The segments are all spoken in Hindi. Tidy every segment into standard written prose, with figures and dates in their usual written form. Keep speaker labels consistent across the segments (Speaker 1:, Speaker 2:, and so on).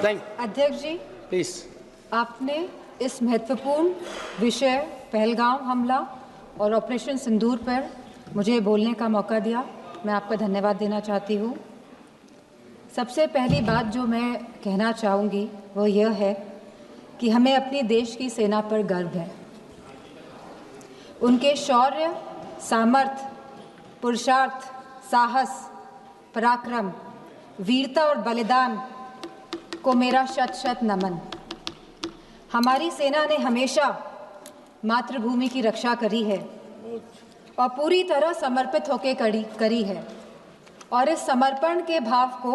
Speaker 1: अध्यक्ष जी,
Speaker 2: प्लीज।
Speaker 1: आपने इस महत्वपूर्ण विषय पहलगाम हमला और ऑपरेशन सिंदूर पर मुझे बोलने का मौका दिया। मैं आपका धन्यवाद देना चाहती हूँ। सबसे पहली बात जो मैं कहना चाहूँगी वो यह है कि हमें अपनी देश की सेना पर गर्व है। उनके शौर्य, सामर्थ्य, पुरुषार्थ, साहस, पराक्रम, वीरता और बलिदान को मेरा शत शत नमन। हमारी सेना ने हमेशा मातृभूमि की रक्षा करी है और पूरी तरह समर्पित होकर करी है और इस समर्पण के भाव को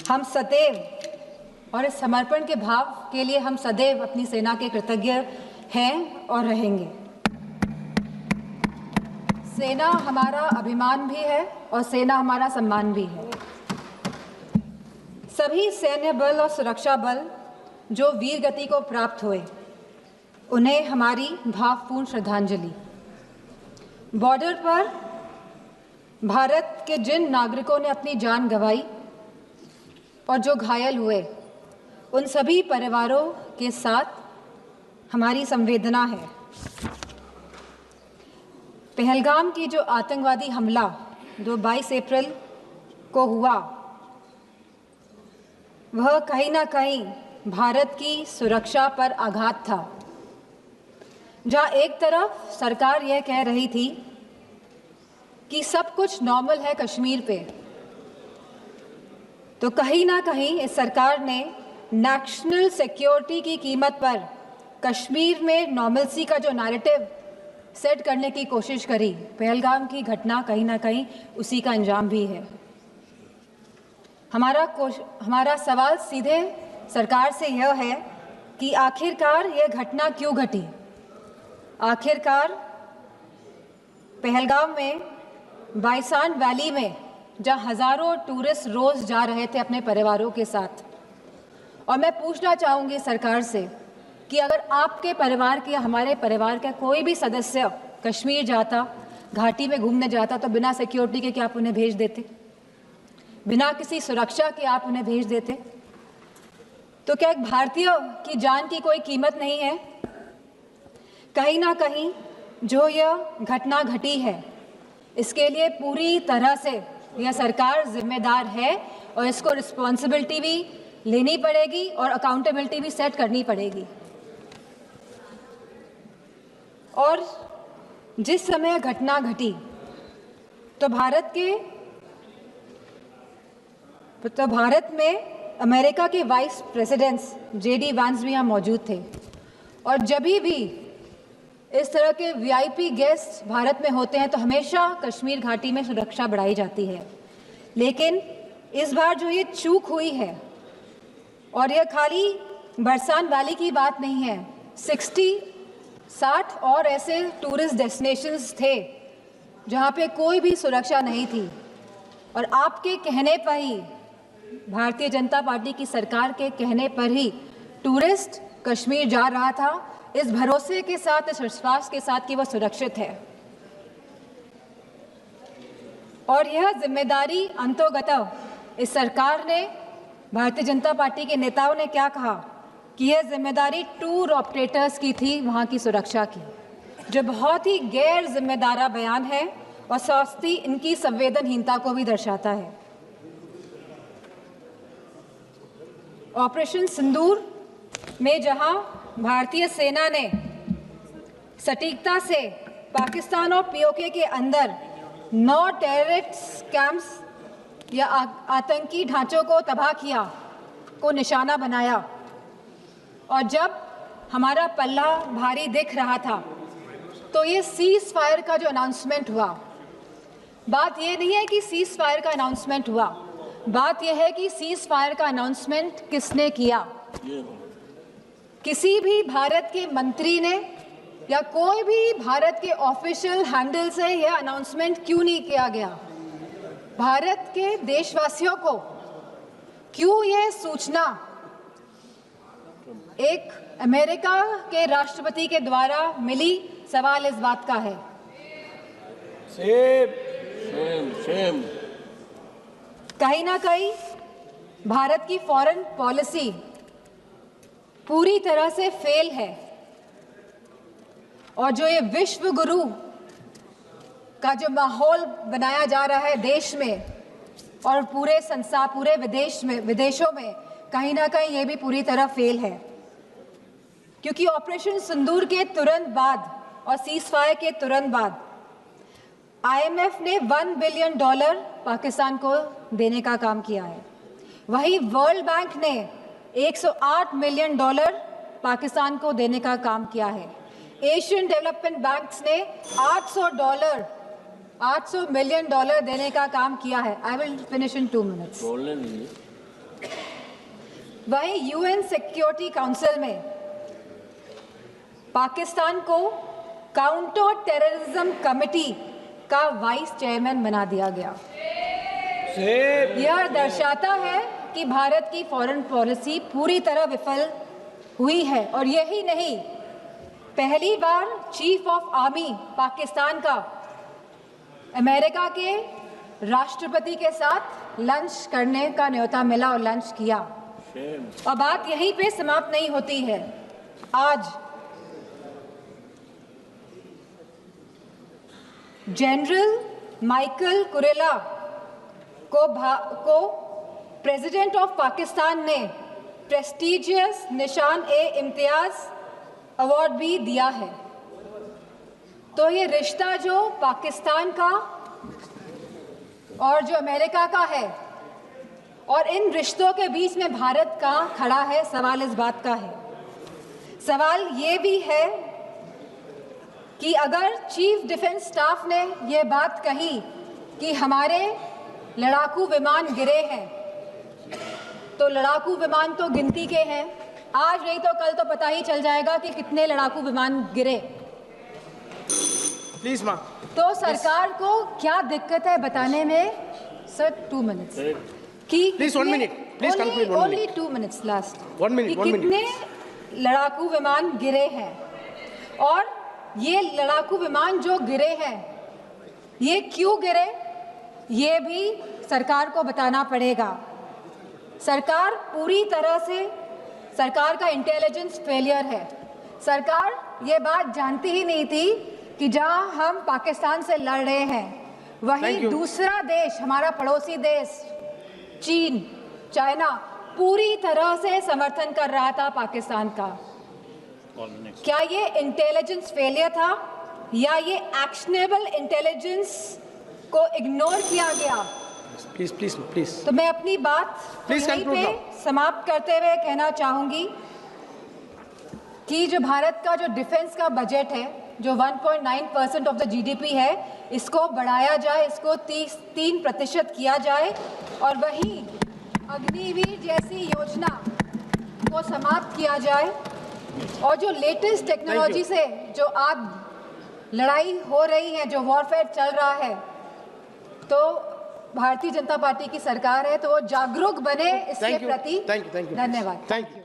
Speaker 1: हम सदैव अपनी सेना के कृतज्ञ हैं और रहेंगे। सेना हमारा अभिमान भी है और सेना हमारा सम्मान भी है। सभी सैन्य बल और सुरक्षा बल जो वीर गति को प्राप्त हुए, उन्हें हमारी भावपूर्ण श्रद्धांजलि। बॉर्डर पर भारत के जिन नागरिकों ने अपनी जान गंवाई और जो घायल हुए, उन सभी परिवारों के साथ हमारी संवेदना है। पहलगाम की जो आतंकवादी हमला जो 22 अप्रैल को हुआ, वह कहीं ना कहीं भारत की सुरक्षा पर आघात था। जहां एक तरफ सरकार यह कह रही थी कि सब कुछ नॉर्मल है कश्मीर पे, तो कहीं ना कहीं इस सरकार ने नेशनल सिक्योरिटी की कीमत पर कश्मीर में नॉर्मलसी का जो नैरेटिव सेट करने की कोशिश करी। पहलगाम की घटना कहीं ना कहीं उसी का अंजाम भी है। हमारा सवाल सीधे सरकार से यह है कि आखिरकार यह घटना क्यों घटी। आखिरकार पहलगाम में बाइसान वैली में जहां हजारों टूरिस्ट रोज जा रहे थे अपने परिवारों के साथ, और मैं पूछना चाहूँगी सरकार से कि अगर आपके परिवार के या हमारे परिवार का कोई भी सदस्य कश्मीर जाता, घाटी में घूमने जाता, तो बिना सिक्योरिटी के क्या आप उन्हें भेज देते? बिना किसी सुरक्षा के आप उन्हें भेज देते? तो क्या एक भारतीय की जान की कोई कीमत नहीं है? कहीं ना कहीं जो यह घटना घटी है, इसके लिए पूरी तरह से यह सरकार जिम्मेदार है और इसको रिस्पॉन्सिबिलिटी भी लेनी पड़ेगी और अकाउंटेबिलिटी भी सेट करनी पड़ेगी। और जिस समय घटना घटी तो भारत में अमेरिका के वाइस प्रेसिडेंट्स JD वैंस भी यहाँ मौजूद थे, और जब भी इस तरह के VIP गेस्ट भारत में होते हैं तो हमेशा कश्मीर घाटी में सुरक्षा बढ़ाई जाती है। लेकिन इस बार जो ये चूक हुई है, और यह खाली बरसान वैली की बात नहीं है, 60 और ऐसे टूरिस्ट डेस्टिनेशंस थे जहाँ पे कोई भी सुरक्षा नहीं थी, और आपके कहने पर ही, भारतीय जनता पार्टी की सरकार के कहने पर ही टूरिस्ट कश्मीर जा रहा था, इस भरोसे के साथ, इस विश्वास के साथ कि वह सुरक्षित है। और यह जिम्मेदारी अंतोगत इस सरकार ने, भारतीय जनता पार्टी के नेताओं ने क्या कहा कि यह जिम्मेदारी टूर ऑपरेटर्स की थी वहाँ की सुरक्षा की, जो बहुत ही गैर जिम्मेदारा बयान है और साथ ही इनकी संवेदनहीनता को भी दर्शाता है। ऑपरेशन सिंदूर में जहां भारतीय सेना ने सटीकता से पाकिस्तान और POK के अंदर 9 टेररिस्ट कैंप्स या आतंकी ढांचों को तबाह किया, को निशाना बनाया, और जब हमारा पल्ला भारी दिख रहा था तो ये सीज फायर का जो अनाउंसमेंट हुआ, बात ये नहीं है कि सीज फायर का अनाउंसमेंट हुआ, बात यह है कि सीज फायर का अनाउंसमेंट किसने किया। किसी भी भारत के मंत्री ने या कोई भी भारत के ऑफिशियल हैंडल से यह अनाउंसमेंट क्यों नहीं किया गया? भारत के देशवासियों को क्यों यह सूचना एक अमेरिका के राष्ट्रपति के द्वारा मिली? सवाल इस बात का है।
Speaker 2: सेम
Speaker 1: कहीं ना कहीं भारत की फॉरेन पॉलिसी पूरी तरह से फेल है और जो ये विश्व गुरु का जो माहौल बनाया जा रहा है देश में और पूरे संसार, पूरे विदेशों में कहीं ना कहीं ये भी पूरी तरह फेल है, क्योंकि ऑपरेशन सिंदूर के तुरंत बाद और सीज़फायर के तुरंत बाद IMF ने $1 बिलियन पाकिस्तान को देने का काम किया है। वहीं वर्ल्ड बैंक ने $108 मिलियन पाकिस्तान को देने का काम किया है। एशियन डेवलपमेंट बैंक्स ने $800 मिलियन देने का काम किया है। I will finish in 2 minutes. वहीं UN सिक्योरिटी काउंसिल में पाकिस्तान को काउंटर टेररिज्म कमेटी का वाइस चेयरमैन बना दिया गया। यह दर्शाता है कि भारत की फॉरेन पॉलिसी पूरी तरह विफल हुई है। और यही नहीं, पहली बार चीफ ऑफ आर्मी पाकिस्तान का अमेरिका के राष्ट्रपति के साथ लंच करने का न्योता मिला और लंच किया। और बात यहीं पे समाप्त नहीं होती है। आज जनरल माइकल कुरेला को प्रेसिडेंट ऑफ पाकिस्तान ने प्रेस्टिजियस निशान-ए-इम्तियाज अवार्ड भी दिया है। तो ये रिश्ता जो पाकिस्तान का और जो अमेरिका का है और इन रिश्तों के बीच में भारत का खड़ा है, सवाल इस बात का है। सवाल ये भी है कि अगर चीफ डिफेंस स्टाफ ने ये बात कही कि हमारे लड़ाकू विमान गिरे हैं, तो लड़ाकू विमान तो गिनती के हैं, आज नहीं तो कल तो पता ही चल जाएगा कि कितने लड़ाकू विमान गिरे।
Speaker 2: प्लीज मां।
Speaker 1: तो सरकार को क्या दिक्कत है बताने में? सर 2 मिनट्स कि
Speaker 2: please 1 minute, please conclude.
Speaker 1: Only 2 minutes last.
Speaker 2: 1 minute, 1 minute.
Speaker 1: कितने लड़ाकू विमान गिरे हैं और ये लड़ाकू विमान जो गिरे हैं ये क्यों गिरे, ये भी सरकार को बताना पड़ेगा। सरकार पूरी तरह से, सरकार का इंटेलिजेंस फेलियर है। सरकार ये बात जानती ही नहीं थी कि जहां हम पाकिस्तान से लड़ रहे हैं वहीं दूसरा देश, हमारा पड़ोसी देश चीन, चाइना पूरी तरह से समर्थन कर रहा था पाकिस्तान का। क्या ये इंटेलिजेंस फेलियर था या ये एक्शनेबल इंटेलिजेंस को इग्नोर किया गया?
Speaker 2: Please please please.
Speaker 1: तो मैं अपनी बात यहीं पे समाप्त करते हुए कहना चाहूंगी कि जो भारत का जो डिफेंस का बजट है, जो 1.9% ऑफ द GDP है, इसको बढ़ाया जाए, इसको 3% किया जाए और वहीं अग्निवीर जैसी योजना को समाप्त किया जाए। और जो लेटेस्ट टेक्नोलॉजी से जो आप लड़ाई हो रही है, जो वॉरफेयर चल रहा है, तो भारतीय जनता पार्टी की सरकार है तो वो जागरूक बने इसके प्रति।
Speaker 2: Thank you.
Speaker 1: धन्यवाद।
Speaker 2: Thank you.